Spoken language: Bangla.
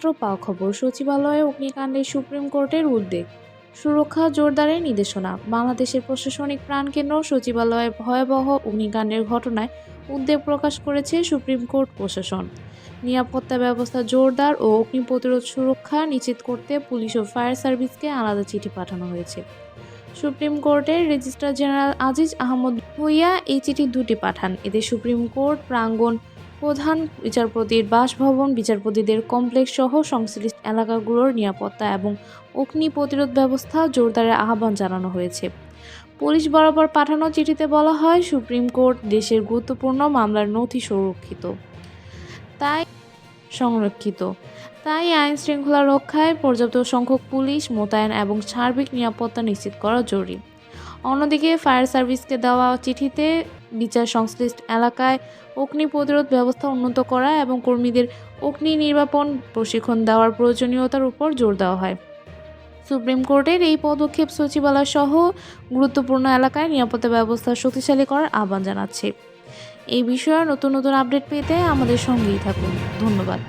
সূত্র পাওয়া খবর, সচিবালয়ে অগ্নিকাণ্ডে সুপ্রিম কোর্টের উদ্বেগ, সুরক্ষা জোরদারের নির্দেশনা। বাংলাদেশের প্রশাসনিক প্রাণকেন্দ্র সচিবালয়ে ভয়াবহ অগ্নিকাণ্ডের ঘটনায় উদ্বেগ প্রকাশ করেছে সুপ্রিম কোর্ট প্রশাসন। নিরাপত্তা ব্যবস্থা জোরদার ও অগ্নি প্রতিরোধ সুরক্ষা নিশ্চিত করতে পুলিশ ও ফায়ার সার্ভিসকে আলাদা চিঠি পাঠানো হয়েছে। সুপ্রিম কোর্টের রেজিস্ট্রার জেনারেল আজিজ আহমদ ভূঁইয়া এই চিঠি দুটি পাঠান। এতে সুপ্রিম কোর্ট প্রাঙ্গণ, প্রধান বিচারপতির বাসভবন, বিচারপতিদের কমপ্লেক্স সহ সংশ্লিষ্ট এলাকাগুলোর নিরাপত্তা এবং অগ্নি প্রতিরোধ ব্যবস্থা জোরদারের আহ্বান জানানো হয়েছে। পুলিশ বরাবর পাঠানো চিঠিতে বলা হয়, সুপ্রিম কোর্ট দেশের গুরুত্বপূর্ণ মামলার নথি সংরক্ষিত। তাই আইন শৃঙ্খলা রক্ষায় পর্যাপ্ত সংখ্যক পুলিশ মোতায়েন এবং সার্বিক নিরাপত্তা নিশ্চিত করা জরুরি। অন্যদিকে ফায়ার সার্ভিসকে দেওয়া চিঠিতে বিচার সংশ্লিষ্ট এলাকায় অগ্নি প্রতিরোধ ব্যবস্থা উন্নত করা এবং কর্মীদের অগ্নি নির্বাপন প্রশিক্ষণ দেওয়ার প্রয়োজনীয়তার উপর জোর দেওয়া হয়। সুপ্রিম কোর্টের এই পদক্ষেপ সচিবালয় সহ গুরুত্বপূর্ণ এলাকায় নিরাপত্তা ব্যবস্থা শক্তিশালী করার আহ্বান জানাচ্ছে। এই বিষয়ে নতুন আপডেট পেতে আমাদের সঙ্গেই থাকুন। ধন্যবাদ।